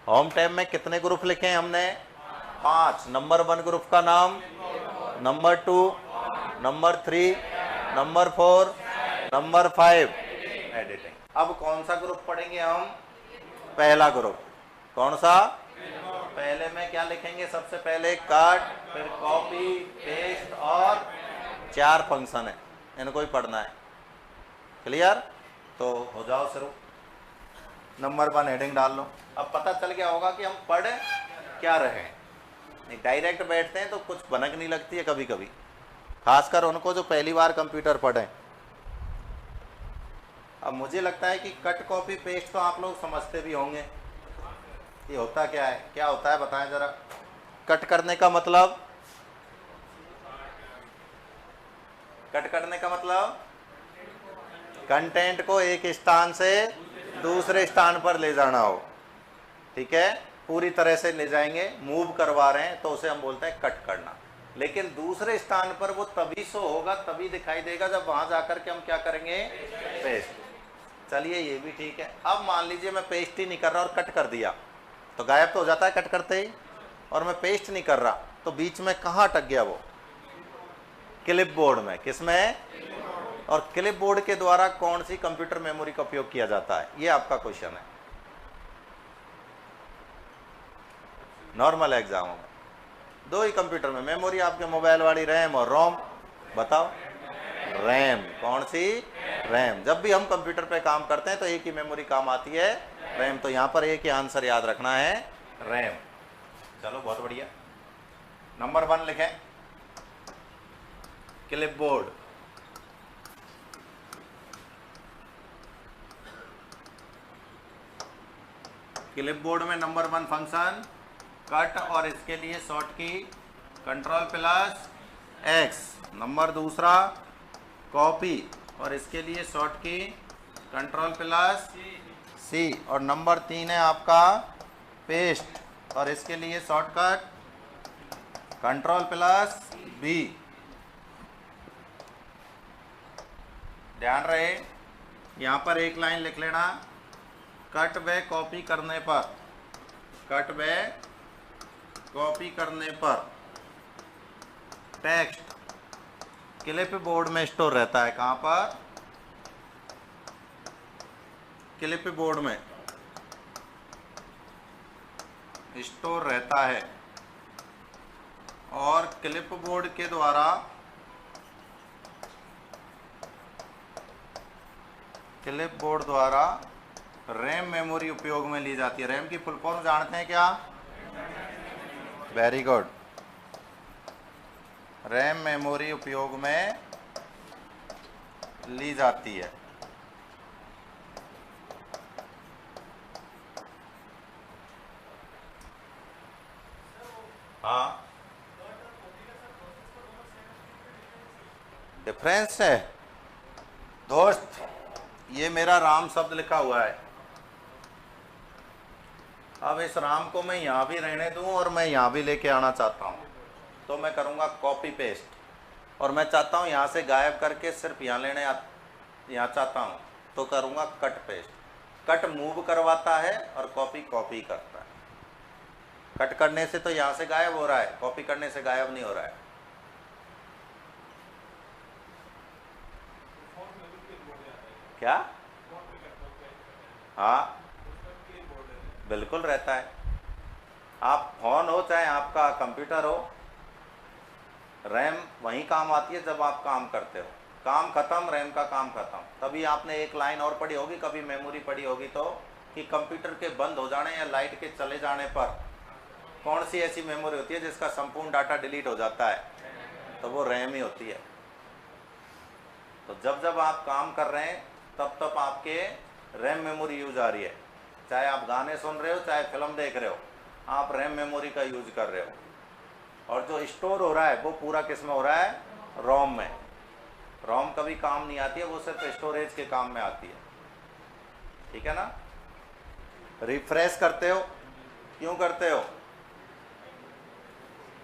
होम टैब में कितने ग्रुप लिखे हैं हमने, 5। नंबर 1 ग्रुप का नाम, number 2, number 3, number 4, number 5 editing. अब कौन सा ग्रुप पढ़ेंगे हम, पहला ग्रुप। कौन सा, पहले में क्या लिखेंगे, सबसे पहले कट, फिर कॉपी पेस्ट और 4 फंक्शन है, इनको ही पढ़ना है। क्लियर, तो हो जाओ शुरू। नंबर 1 हेडिंग डाल लो। अब पता चल गया होगा कि हम पढ़ क्या रहे हैं। नहीं डायरेक्ट बैठते हैं तो कुछ भनक नहीं लगती है कभी कभी, खासकर उनको जो पहली बार कंप्यूटर पढ़ें। अब मुझे लगता है कि कट कॉपी पेस्ट तो आप लोग समझते भी होंगे, ये होता क्या है, क्या होता है बताएं जरा। कट करने का मतलब, कट करने का मतलब कंटेंट को एक स्थान से दूसरे स्थान पर ले जाना हो, ठीक है, पूरी तरह से ले जाएंगे, मूव करवा रहे हैं तो उसे हम बोलते हैं कट करना। लेकिन दूसरे स्थान पर वो तभी शो होगा, तभी दिखाई देगा जब वहां जाकर के हम क्या करेंगे, पेस्ट। चलिए ये भी ठीक है। अब मान लीजिए मैं पेस्ट ही नहीं कर रहा और कट कर दिया, तो गायब तो हो जाता है कट करते ही, और मैं पेस्ट नहीं कर रहा तो बीच में कहाँ अटक गया वो, क्लिपबोर्ड में। किसमें, और क्लिपबोर्ड के द्वारा कौन सी कंप्यूटर मेमोरी का उपयोग किया जाता है, ये आपका क्वेश्चन है नॉर्मल एग्जामों में। 2 ही कंप्यूटर में मेमोरी आपके मोबाइल वाली, रैम और रोम। बताओ, रैम। कौन सी, रैम। जब भी हम कंप्यूटर पे काम करते हैं तो एक ही मेमोरी काम आती है, रैम। तो यहाँ पर एक ही आंसर याद रखना है, रैम। चलो बहुत बढ़िया। नंबर 1 लिखें, क्लिपबोर्ड। क्लिपबोर्ड में नंबर 1 फंक्शन कट, और इसके लिए शॉर्ट की Ctrl+X। नंबर 2 कॉपी, और इसके लिए शॉर्ट की Ctrl+C। और नंबर 3 है आपका पेस्ट, और इसके लिए शॉर्टकट Ctrl+V। ध्यान रहे, यहाँ पर एक लाइन लिख लेना, कट व कॉपी करने पर, कट व कॉपी करने पर टेक्स्ट क्लिपबोर्ड में स्टोर रहता है। कहाँ पर, क्लिपबोर्ड में स्टोर रहता है, और क्लिपबोर्ड के द्वारा रैम मेमोरी उपयोग में ली जाती है। रैम की फुल फॉर्म जानते हैं क्या, वेरी गुड। रैम मेमोरी उपयोग में ली जाती है। हाँ, डिफरेंस है दोस्त, ये मेरा राम शब्द लिखा हुआ है। अब इस राम को मैं यहाँ भी रहने दूँ और मैं यहाँ भी लेके आना चाहता हूँ, तो मैं करूँगा कॉपी पेस्ट, और मैं चाहता हूँ यहाँ से गायब करके सिर्फ यहाँ लेने यहाँ चाहता हूँ, तो करूँगा कट पेस्ट। कट मूव करवाता है और कॉपी कॉपी करता है। कट करने से तो यहाँ से गायब हो रहा है, कॉपी करने से गायब नहीं हो रहा है। क्या? हाँ बिल्कुल रहता है। आप फोन हो चाहे आपका कंप्यूटर हो, रैम वहीं काम आती है जब आप काम करते हो। काम खत्म, रैम का काम खत्म। तभी आपने एक लाइन और पढ़ी होगी, कभी मेमोरी पढ़ी होगी तो, कि कंप्यूटर के बंद हो जाने या लाइट के चले जाने पर कौन सी ऐसी मेमोरी होती है जिसका संपूर्ण डाटा डिलीट हो जाता है, तो वो रैम ही होती है। तो जब जब आप काम कर रहे हैं तब तब आपके रैम मेमोरी यूज आ रही है। चाहे आप गाने सुन रहे हो चाहे फिल्म देख रहे हो, आप रैम मेमोरी का यूज कर रहे हो। और जो स्टोर हो रहा है वो पूरा किस में हो रहा है? रोम में। रोम कभी काम नहीं आती है, वो सिर्फ स्टोरेज के काम में आती है। ठीक है ना? रिफ्रेश करते हो, क्यों करते हो?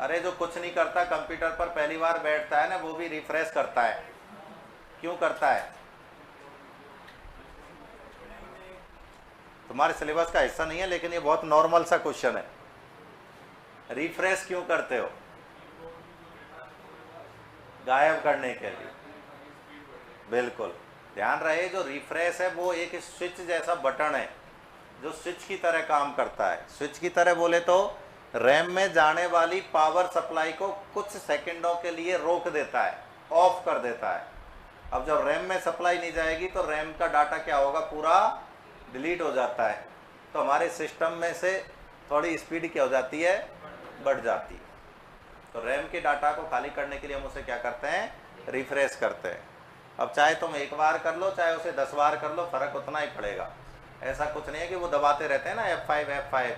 अरे जो कुछ नहीं करता कंप्यूटर पर पहली बार बैठता है ना, वो भी रिफ्रेश करता है। क्यों करता है? तुम्हारे सिलेबस का हिस्सा नहीं है, लेकिन ये बहुत नॉर्मल सा क्वेश्चन है। रिफ्रेश क्यों करते हो? गायब करने के लिए। बिल्कुल ध्यान रहे, जो रिफ्रेश है वो एक स्विच जैसा बटन है जो स्विच की तरह काम करता है। स्विच की तरह बोले तो रैम में जाने वाली पावर सप्लाई को कुछ सेकंडों के लिए रोक देता है, ऑफ कर देता है। अब जब रैम में सप्लाई नहीं जाएगी तो रैम का डाटा क्या होगा? पूरा डिलीट हो जाता है। तो हमारे सिस्टम में से थोड़ी स्पीड क्या हो जाती है? बढ़ जाती है। तो रैम के डाटा को खाली करने के लिए हम उसे क्या करते हैं? रिफ्रेश करते हैं। अब चाहे तुम एक बार कर लो चाहे उसे 10 बार कर लो, फर्क उतना ही पड़ेगा। ऐसा कुछ नहीं है कि वो दबाते रहते हैं ना F5 F5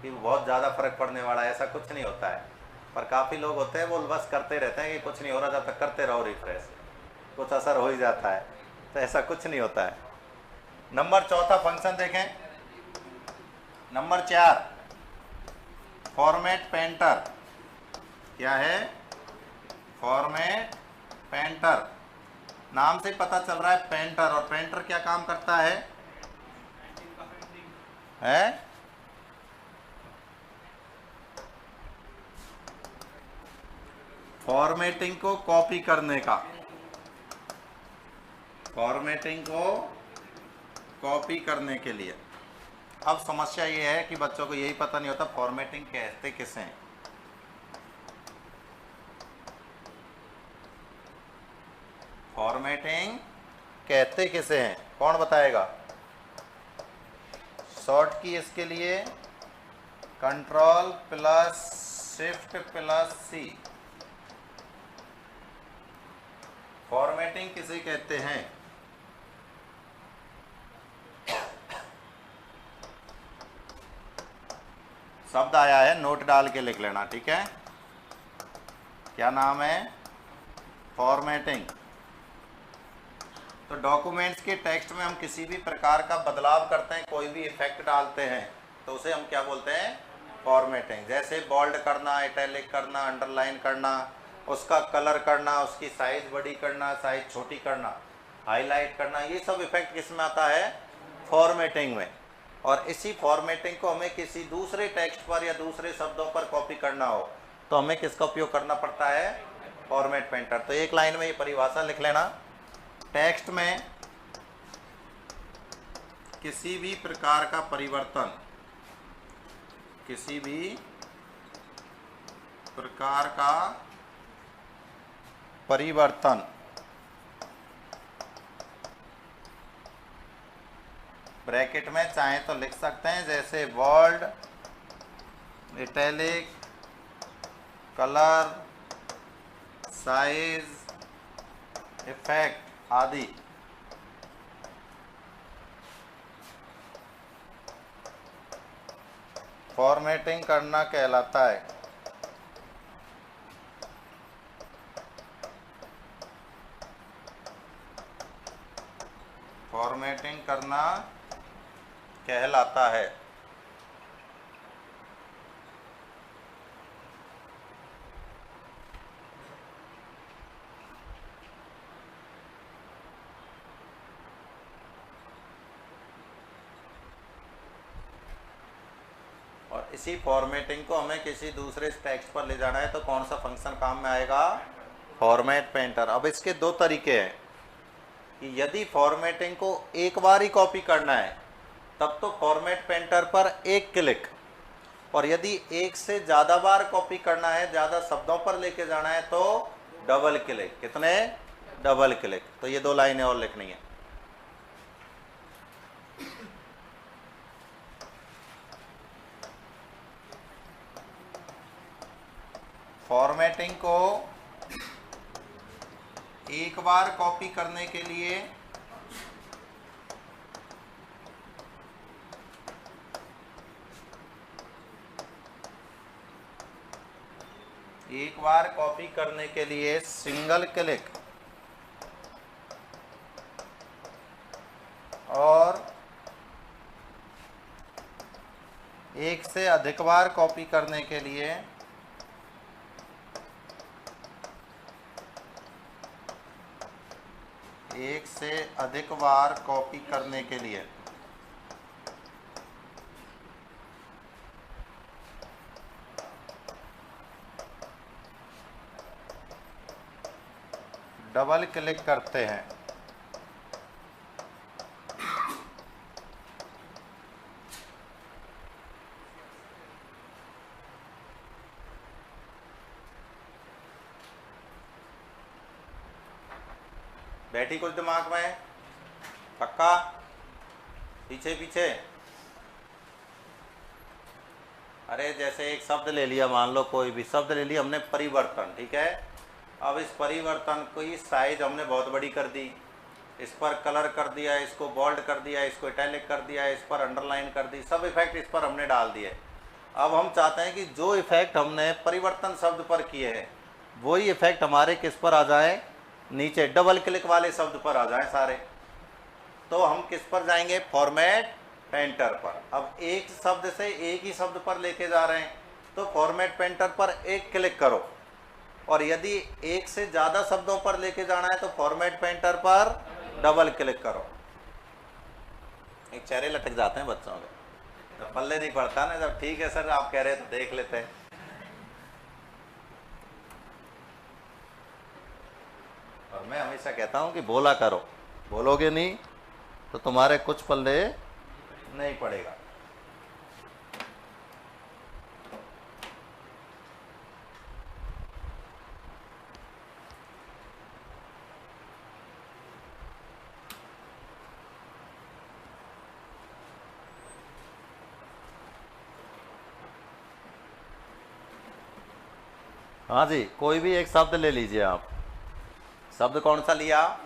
कि बहुत ज़्यादा फर्क पड़ने वाला है, ऐसा कुछ नहीं होता है। पर काफ़ी लोग होते हैं वो बस करते रहते हैं कि कुछ नहीं हो रहा, जब तक करते रहो रिफ्रेश, कुछ असर हो ही जाता है। तो ऐसा कुछ नहीं होता है। नंबर चौथा फंक्शन देखें, नंबर 4 फॉर्मेट पेंटर। क्या है? Format painter. नाम से पता चल रहा है पेंटर, और पेंटर क्या काम करता है? फॉर्मेटिंग को कॉपी करने का। फॉर्मेटिंग को कॉपी करने के लिए। अब समस्या ये है कि बच्चों को यही पता नहीं होता फॉर्मेटिंग कहते किसे हैं। फॉर्मेटिंग कहते किसे हैं? कौन बताएगा? शॉर्ट की इसके लिए कंट्रोल प्लस शिफ्ट प्लस सी। फॉर्मेटिंग किसे कहते हैं? शब्द आया है, नोट डाल के लिख लेना, ठीक है? क्या नाम है? फॉर्मेटिंग। तो डॉक्यूमेंट्स के टेक्स्ट में हम किसी भी प्रकार का बदलाव करते हैं, कोई भी इफेक्ट डालते हैं, तो उसे हम क्या बोलते हैं? फॉर्मेटिंग। जैसे बोल्ड करना, इटैलिक करना, अंडरलाइन करना, उसका कलर करना, उसकी साइज बड़ी करना, साइज छोटी करना, हाईलाइट करना, ये सब इफेक्ट किस में आता है? फॉर्मेटिंग में। और इसी फॉर्मेटिंग को हमें किसी दूसरे टेक्स्ट पर या दूसरे शब्दों पर कॉपी करना हो तो हमें किसका उपयोग करना पड़ता है? Format painter. तो एक लाइन में ये परिभाषा लिख लेना, टेक्स्ट में किसी भी प्रकार का परिवर्तन, किसी भी प्रकार का परिवर्तन ब्रैकेट में चाहे तो लिख सकते हैं, जैसे bold, italic, colour, size, effect आदि। फॉर्मेटिंग करना कहलाता है। करना कहलाता है। और इसी फॉर्मेटिंग को हमें किसी दूसरे टेक्स्ट पर ले जाना है तो कौन सा फंक्शन काम में आएगा? Format painter. अब इसके दो तरीके हैं कि यदि फॉर्मेटिंग को एक बार ही कॉपी करना है तब तो फॉर्मेट पेंटर पर एक क्लिक, और यदि एक से ज़्यादा बार कॉपी करना है, ज़्यादा शब्दों पर लेके जाना है तो डबल क्लिक। कितने? Double click. तो ये दो लाइनें और लिखनी है। फॉर्मेटिंग को एक बार कॉपी करने के लिए सिंगल क्लिक और एक से अधिक बार कॉपी करने के लिए डबल क्लिक करते हैं। बैठी कुछ दिमाग में? पक्का? पीछे पीछे? अरे जैसे एक शब्द ले लिया, मान लो कोई भी शब्द ले लिया हमने, परिवर्तन, ठीक है। अब इस परिवर्तन की साइज हमने बहुत बड़ी कर दी, इस पर कलर कर दिया, इसको बोल्ड कर दिया, इसको इटैलिक कर दिया, इस पर अंडरलाइन कर दी, सब इफेक्ट इस पर हमने डाल दिए। अब हम चाहते हैं कि जो इफेक्ट हमने परिवर्तन शब्द पर किए हैं वही इफेक्ट हमारे किस पर आ जाए? नीचे डबल क्लिक वाले शब्द पर आ जाए सारे। तो हम किस पर जाएंगे? फॉर्मेट पेंटर पर। अब एक शब्द से एक ही शब्द पर लेके जा रहे हैं तो फॉर्मेट पेंटर पर एक क्लिक करो, और यदि एक से ज़्यादा शब्दों पर लेके जाना है तो फॉर्मेट पेंटर पर डबल क्लिक करो। एक चेहरे लटक जाते हैं बच्चों के, तो पल्ले नहीं पड़ता ना। जब ठीक है सर आप कह रहे हैं तो देख लेते हैं। और मैं हमेशा कहता हूं कि बोला करो, बोलोगे नहीं तो तुम्हारे कुछ पल्ले नहीं पड़ेगा। हाँ जी, कोई भी एक शब्द ले लीजिए आप। शब्द कौन सा लिया?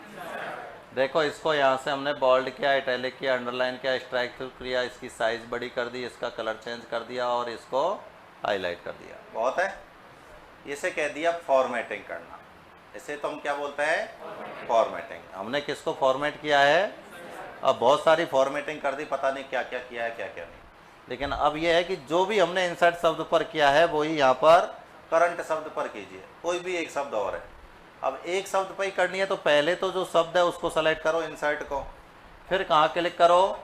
देखो इसको यहाँ से हमने बोल्ड किया, इटैलिक किया, अंडरलाइन किया, स्ट्राइक थ्रू किया, इसकी साइज बड़ी कर दी, इसका कलर चेंज कर दिया और इसको हाईलाइट कर दिया। बहुत है। इसे कह दिया फॉर्मेटिंग करना। इसे तो हम क्या बोलते हैं? फॉर्मेटिंग। हमने किसको फॉर्मेट किया है? अब बहुत सारी फॉर्मेटिंग कर दी, पता नहीं क्या क्या किया है क्या क्या नहीं। लेकिन अब यह है कि जो भी हमने इंसर्ट शब्द पर किया है वही यहाँ पर करंट शब्द पर कीजिए। कोई भी एक शब्द और है, अब एक शब्द पर ही करनी है तो पहले तो जो शब्द है उसको सेलेक्ट करो, इंसर्ट को, फिर कहाँ क्लिक करो?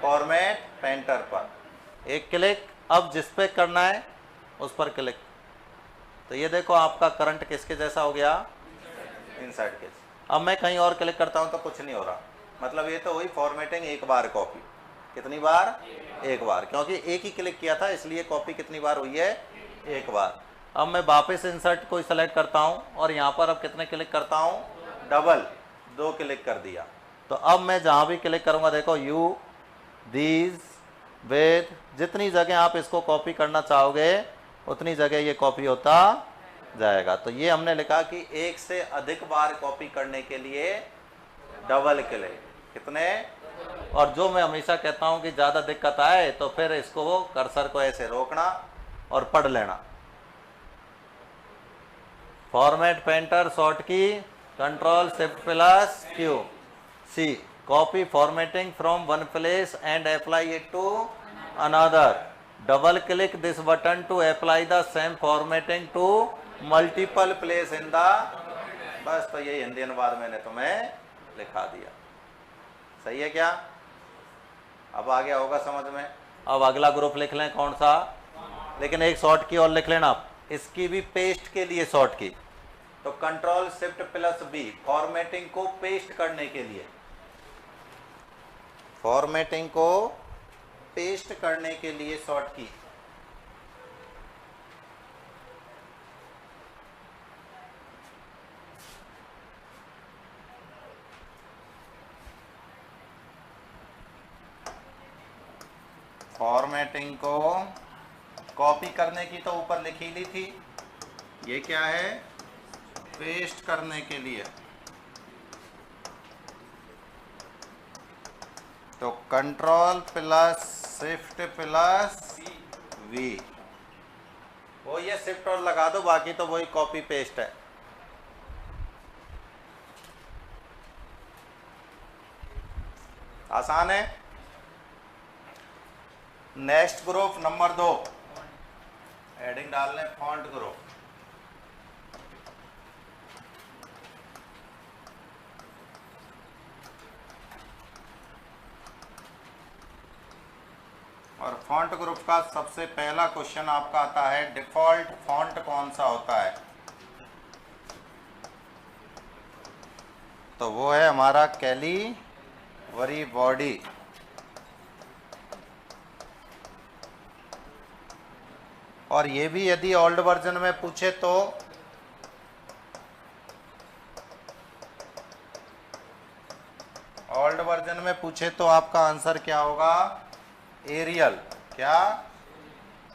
फॉर्मेट पेंटर पर एक क्लिक। अब जिस पे करना है उस पर क्लिक। तो ये देखो आपका करंट किसके जैसा हो गया? इंसर्ट के। अब मैं कहीं और क्लिक करता हूँ तो कुछ नहीं हो रहा। मतलब ये तो हुई फॉर्मेटिंग एक बार कॉपी। कितनी बार? एक बार, क्योंकि एक ही क्लिक किया था इसलिए कॉपी कितनी बार हुई है? एक बार। अब मैं वापस इंसर्ट को सेलेक्ट करता हूं और यहां पर अब कितने क्लिक करता हूं? डबल, 2 क्लिक कर दिया। तो अब मैं जहां भी क्लिक करूंगा देखो यू, दीज, विद, जितनी जगह आप इसको कॉपी करना चाहोगे उतनी जगह ये कॉपी होता जाएगा। तो ये हमने लिखा कि एक से अधिक बार कॉपी करने के लिए डबल क्लिक। कितने? और जो मैं हमेशा कहता हूं कि ज़्यादा दिक्कत आए तो फिर इसको कर्सर को ऐसे रोकना और पढ़ लेना। Format painter short key control shift plus Q C, copy formatting from one place and apply it to another. Double click this button to apply the same formatting to multiple place in the. बस तो ये हिंदी अनुवाद मैंने तुम्हें लिखा दिया। सही है क्या? अब आ गया होगा समझ में। अब अगला ग्रुप लिख लें कौन सा, लेकिन एक शॉर्ट की और लिख लेना आप, इसकी भी पेस्ट के लिए शॉर्ट की। तो control shift plus B formatting को पेस्ट करने के लिए, फॉर्मेटिंग को पेस्ट करने के लिए शॉर्ट की। फॉर्मेटिंग को कॉपी करने की तो ऊपर लिखी ली थी, ये क्या है? पेस्ट करने के लिए। तो control plus shift plus V, वो ये शिफ्ट और लगा दो, बाकी तो वही कॉपी पेस्ट है। आसान है। नेक्स्ट ग्रुप नंबर 2, हेडिंग डाल लें फॉन्ट ग्रुप। और फॉन्ट ग्रुप का सबसे पहला क्वेश्चन आपका आता है, डिफॉल्ट फॉन्ट कौन सा होता है? तो वो है हमारा कैलिबरी बॉडी। और ये भी यदि ओल्ड वर्जन में पूछे तो ओल्ड वर्जन में पूछे तो आपका आंसर क्या होगा? एरियल। क्या?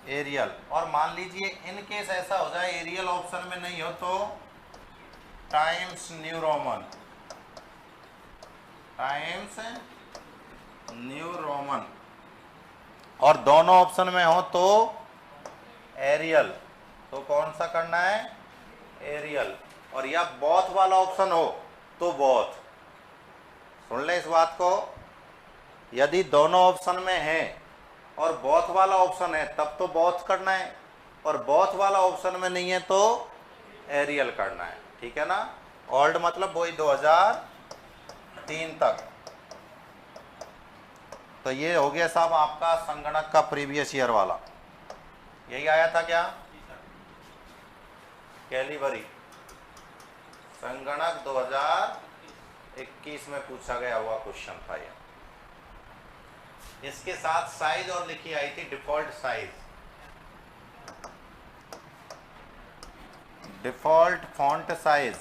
एरियल। और मान लीजिए इन केस ऐसा हो जाए एरियल ऑप्शन में नहीं हो तो times new Roman, times new Roman. और दोनों ऑप्शन में हो तो एरियल। तो कौन सा करना है? एरियल। और या बोथ वाला ऑप्शन हो तो बोथ। सुन ले इस बात को, यदि दोनों ऑप्शन में है और बोथ वाला ऑप्शन है तब तो बोथ करना है, और बोथ वाला ऑप्शन में नहीं है तो एरियल करना है। ठीक है ना? ओल्ड मतलब वही 2003 तक। तो ये हो गया साहब आपका संगणक का प्रीवियस ईयर वाला। यही आया था क्या? कैलिबरी संगणक 2021 में पूछा गया हुआ क्वेश्चन था ये। इसके साथ साइज और लिखी आई थी, default size, default font size.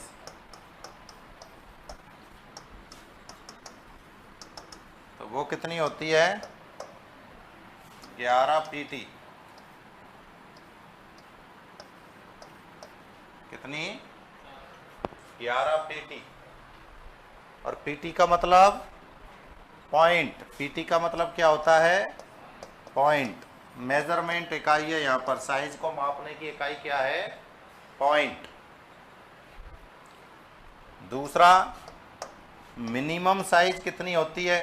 तो वो कितनी होती है? 11 पीटी। कितनी? 11 पीटी। और पीटी का मतलब पॉइंट। पीटी का मतलब क्या होता है? पॉइंट। मेजरमेंट इकाई है यहाँ पर, साइज को मापने की इकाई क्या है? पॉइंट। दूसरा, मिनिमम साइज कितनी होती है?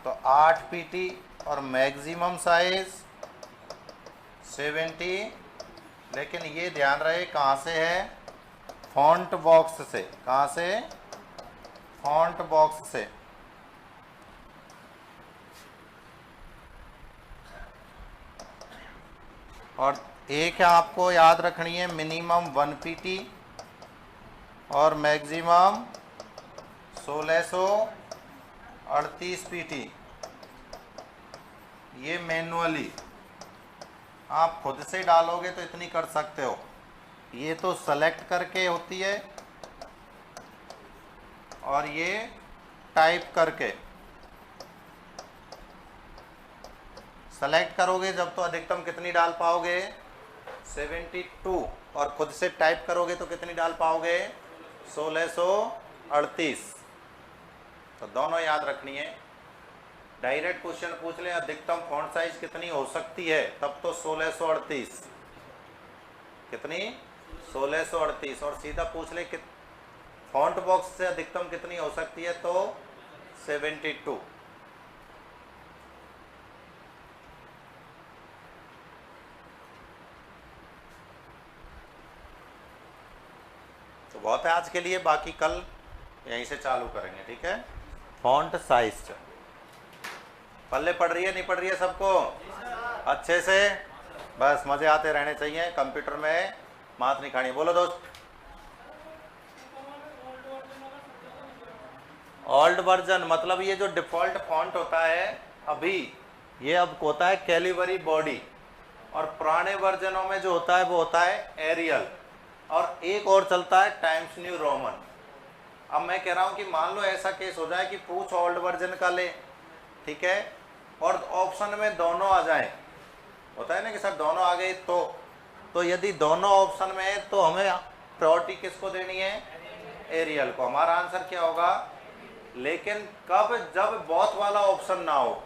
तो 8 पीटी। और मैक्सिमम साइज 70। लेकिन ये ध्यान रहे कहाँ से है? फॉन्ट बॉक्स से। कहाँ से? फॉन्ट बॉक्स से। और एक आपको याद रखनी है, मिनिमम 1 पीटी और मैक्सिमम 1638 पीटी। ये मैनुअली आप खुद से डालोगे तो इतनी कर सकते हो, ये तो सेलेक्ट करके होती है और ये टाइप करके। सेलेक्ट करोगे जब तो अधिकतम कितनी डाल पाओगे? 72। और खुद से टाइप करोगे तो कितनी डाल पाओगे? 1638। तो दोनों याद रखनी है। डायरेक्ट क्वेश्चन पूछ ले अधिकतम फॉन्ट साइज कितनी हो सकती है, तब तो 1638। कितनी? 1638। और सीधा पूछ ले कि फॉन्ट बॉक्स से अधिकतम कितनी हो सकती है? तो 72। तो बहुत है आज के लिए, बाकी कल यहीं से चालू करेंगे, ठीक है। फॉन्ट साइज पल्ले पड़ रही है, नहीं पड़ रही है सबको? अच्छे से, बस मजे आते रहने चाहिए कंप्यूटर में, मात नहीं खानी। बोलो दोस्त। ओल्ड वर्जन मतलब ये जो डिफॉल्ट फॉन्ट होता है अभी, ये अब होता है कैलिबरी बॉडी, और पुराने वर्जनों में जो होता है वो होता है एरियल, और एक और चलता है टाइम्स न्यू रोमन। अब मैं कह रहा हूं कि मान लो ऐसा केस हो जाए कि पूछ ओल्ड वर्जन का ले, ठीक है, और ऑप्शन में दोनों आ जाए, होता है ना कि सर दोनों आ गए, तो यदि दोनों ऑप्शन में है तो हमें प्रायोरिटी किसको देनी है? एरियल को। हमारा आंसर क्या होगा? लेकिन कब? जब बोथ वाला ऑप्शन ना हो।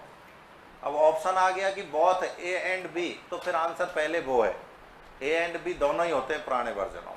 अब ऑप्शन आ गया कि बोथ ए एंड बी, तो फिर आंसर पहले वो है। ए एंड बी दोनों ही होते हैं पुराने वर्जनों।